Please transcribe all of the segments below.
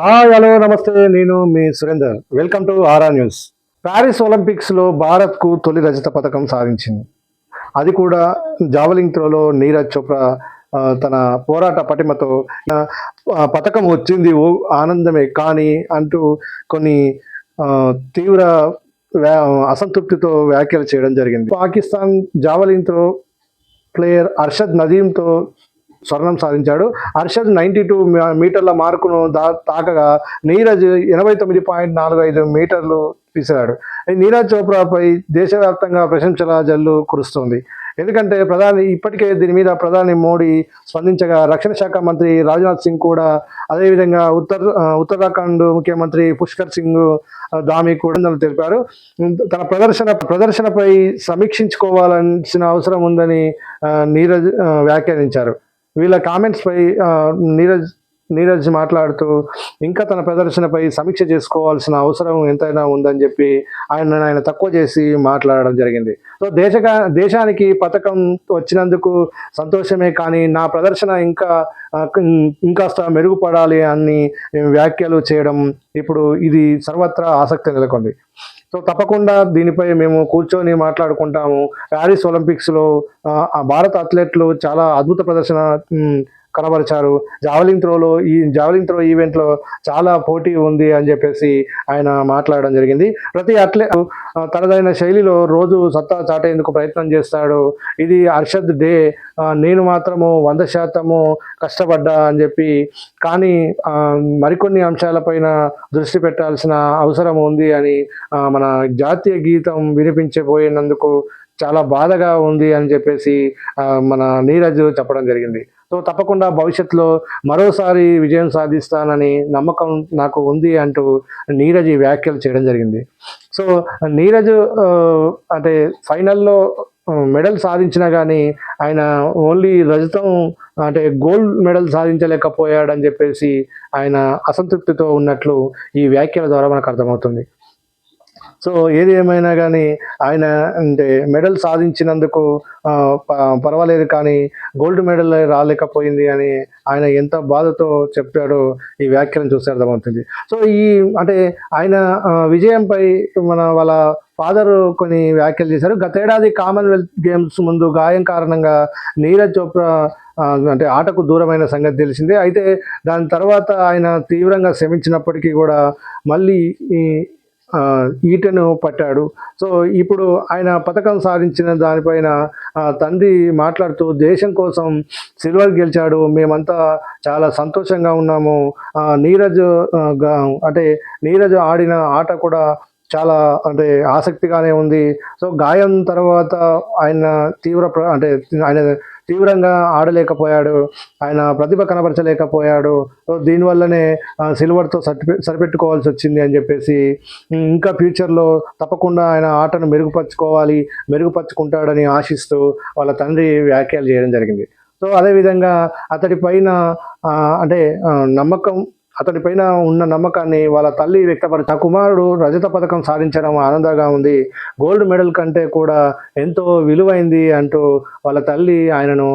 Hi hello నమస్తే నేను మీ సురేందర్ వెల్కమ్ టు ఆర్ఆ న్యూస్. ప్యారిస్ ఒలింపిక్స్లో భారత్కు తొలి రజత పథకం సాధించింది. అది కూడా జావలింగ్ త్రోలో నీరజ్ చోప్రా తన పోరాట పటిమతో పథకం వచ్చింది ఓ ఆనందమే కానీ అంటూ కొన్ని ఆ, తీవ్ర అసంతృప్తితో వ్యాఖ్యలు చేయడం జరిగింది. Pakistan javelin throw player Arshad నదీంతో స్వర్ణం సాధించాడు. హర్షద్ 92 మీటర్ల మార్కును తాకగా నీరజ్ 89.45 మీటర్లు విసిరాడు. నీరజ్ చోప్రాపై దేశవ్యాప్తంగా ప్రశంసల జల్లు కురుస్తోంది. ఎందుకంటే ఇప్పటికే దీని మీద ప్రధాని మోడీ స్పందించగా రక్షణ శాఖ మంత్రి రాజ్నాథ్ సింగ్ కూడా అదేవిధంగా ఉత్తరాఖండ్ ముఖ్యమంత్రి పుష్కర్ సింగ్ ధామి కూడా తెలిపారు. తన ప్రదర్శనపై సమీక్షించుకోవాల్సిన అవసరం ఉందని నీరజ్ వ్యాఖ్యానించారు. వీళ్ళ కామెంట్స్పై నీరజ్ మాట్లాడుతూ ఇంకా తన ప్రదర్శనపై సమీక్ష చేసుకోవాల్సిన అవసరం ఎంతైనా ఉందని చెప్పి ఆయన తక్కువ చేసి మాట్లాడడం జరిగింది. సో దేశానికి పథకం వచ్చినందుకు సంతోషమే కానీ నా ప్రదర్శన ఇంకాస్త మెరుగుపడాలి అని వ్యాఖ్యలు చేయడం ఇప్పుడు ఇది సర్వత్రా ఆసక్తి నెలకొంది. సో తప్పకుండా దీనిపై మేము కూర్చొని మాట్లాడుకుంటాము. ప్యారిస్ ఒలింపిక్స్లో భారత అథ్లెట్లు చాలా అద్భుత ప్రదర్శన కనబరిచారు. జావలింగ్ త్రో ఈవెంట్లో చాలా పోటీ ఉంది అని చెప్పేసి ఆయన మాట్లాడడం జరిగింది. ప్రతి అథ్లెట్ తనదైన శైలిలో రోజు సత్తా చాటేందుకు ప్రయత్నం చేస్తాడు. ఇది హర్షద్ డే. నేను మాత్రము 100% కష్టపడ్డా అని చెప్పి, కానీ మరికొన్ని అంశాలపైన దృష్టి పెట్టాల్సిన అవసరం ఉంది అని మన జాతీయ గీతం వినిపించబోయినందుకు చాలా బాధగా ఉంది అని చెప్పేసి మన నీరజ్ చెప్పడం జరిగింది. సో తప్పకుండా భవిష్యత్తులో మరోసారి విజయం సాధిస్తానని నమ్మకం నాకు ఉంది అంటూ నీరజ్ వ్యాఖ్యలు చేయడం జరిగింది. సో నీరజ్ అంటే ఫైనల్లో మెడల్ సాధించినా కానీ ఆయన ఓన్లీ రజతం అంటే గోల్డ్ మెడల్ సాధించలేకపోయాడని చెప్పేసి ఆయన అసంతృప్తితో ఉన్నట్లు ఈ వ్యాఖ్యల ద్వారా మనకు అర్థమవుతుంది. సో ఏది ఏమైనా కానీ ఆయన అంటే మెడల్ సాధించినందుకు పర్వాలేదు కానీ గోల్డ్ మెడల్ రాలేకపోయింది అని ఆయన ఎంత బాధతో చెప్పాడో ఈ వ్యాఖ్యలను చూస్తే అర్థమవుతుంది. సో అంటే ఆయన విజయంపై వాళ్ళ ఫాదర్ కొన్ని వ్యాఖ్యలు చేశారు. గతేడాది కామన్వెల్త్ గేమ్స్ ముందు గాయం కారణంగా నీరజ్ చోప్రా అంటే ఆటకు దూరమైన సంగతి తెలిసిందే. అయితే దాని తర్వాత ఆయన తీవ్రంగా శ్రమించినప్పటికీ కూడా మళ్ళీ ఈటను పట్టాడు. సో ఇప్పుడు ఆయన పథకం సాధించిన దానిపైన తండ్రి మాట్లాడుతూ దేశం కోసం సిల్వర్ గెలిచాడు, మేమంతా చాలా సంతోషంగా ఉన్నాము. నీరజ్ ఆడిన ఆట కూడా చాలా అంటే ఆసక్తిగానే ఉంది. సో గాయం తర్వాత ఆయన తీవ్రంగా ఆడలేకపోయాడు, ఆయన ప్రతిభ కనబరచలేకపోయాడు. సో దీనివల్లనే సిల్వర్తో సరిపెట్టుకోవాల్సి వచ్చింది అని చెప్పేసి, ఇంకా ఫ్యూచర్లో తప్పకుండా ఆయన ఆటను మెరుగుపరుచుకుంటాడని ఆశిస్తూ వాళ్ళ తండ్రి వ్యాఖ్యలు చేయడం జరిగింది. సో అదేవిధంగా అతడిపైన ఉన్న నమ్మకాన్ని వాళ్ళ తల్లి వ్యక్తపరిచిన కుమారుడు రజత పథకం సాధించడం ఆనందంగా ఉంది, గోల్డ్ మెడల్ కంటే కూడా ఎంతో విలువైంది అంటూ వాళ్ళ తల్లి ఆయనను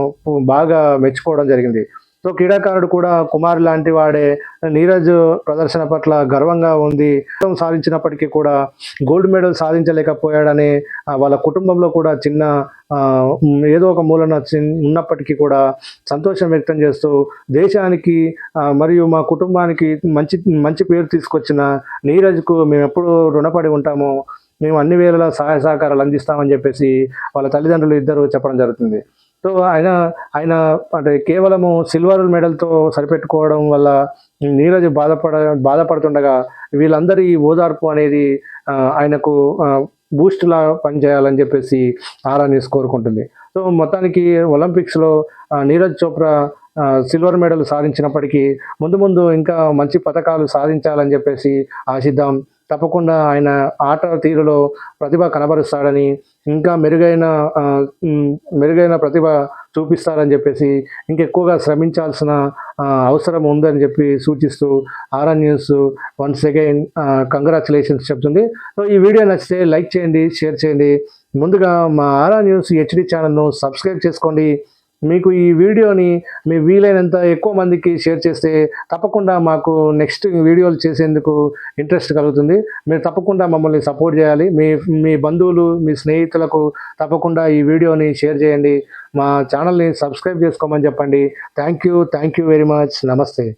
బాగా మెచ్చుకోవడం జరిగింది. సో క్రీడాకారుడు కూడా కుమార్ లాంటి వాడే. నీరజ్ ప్రదర్శన పట్ల గర్వంగా ఉంది. సాధించినప్పటికీ కూడా గోల్డ్ మెడల్ సాధించలేకపోయాడని వాళ్ళ కుటుంబంలో కూడా చిన్న ఏదో ఒక మూలన ఉన్నప్పటికీ కూడా సంతోషం వ్యక్తం చేస్తూ దేశానికి మరియు మా కుటుంబానికి మంచి మంచి పేరు తీసుకొచ్చిన నీరజ్కు మేము ఎప్పుడూ రుణపడి ఉంటాము, మేము అన్ని వేళలా సహాయ సహకారాలు అందిస్తామని చెప్పేసి వాళ్ళ తల్లిదండ్రులు ఇద్దరు చెప్పడం జరుగుతుంది. సో ఆయన అంటే కేవలము సిల్వర్ మెడల్తో సరిపెట్టుకోవడం వల్ల నీరజ్ బాధపడుతుండగా వీళ్ళందరి ఓదార్పు అనేది ఆయనకు బూస్ట్లా పనిచేయాలని చెప్పేసి ఆర్ఆ న్యూస్ కోరుకుంటుంది. సో మొత్తానికి ఒలింపిక్స్లో నీరజ్ చోప్రా సిల్వర్ మెడల్ సాధించినప్పటికీ ముందు ఇంకా మంచి పథకాలు సాధించాలని చెప్పేసి ఆశిద్దాం. తప్పకుండా ఆయన ఆట తీరులో ప్రతిభ కనబరుస్తాడని, ఇంకా మెరుగైన ప్రతిభ చూపిస్తారని చెప్పేసి, ఇంకెక్కువగా శ్రమించాల్సిన అవసరం ఉందని చెప్పి సూచిస్తూ ఆర్ఆ న్యూస్ వన్స్ అగైన్ కంగ్రాచులేషన్స్ చెప్తుంది. సో ఈ వీడియో నచ్చితే లైక్ చేయండి, షేర్ చేయండి. ముందుగా మా ఆర్ఆ న్యూస్ HD ఛానల్ను సబ్స్క్రైబ్ చేసుకోండి. మీకు ఈ వీడియోని మీ వీలైనంత ఎక్కువ మందికి షేర్ చేస్తే తప్పకుండా మాకు నెక్స్ట్ వీడియోలు చేసేందుకు ఇంట్రెస్ట్ కలుగుతుంది. మీరు తప్పకుండా మమ్మల్ని సపోర్ట్ చేయాలి. మీ మీ బంధువులు, మీ స్నేహితులకు తప్పకుండా ఈ వీడియోని షేర్ చేయండి. మా ఛానల్ని సబ్స్క్రైబ్ చేసుకోమని చెప్పండి. Thank you very much. నమస్తే.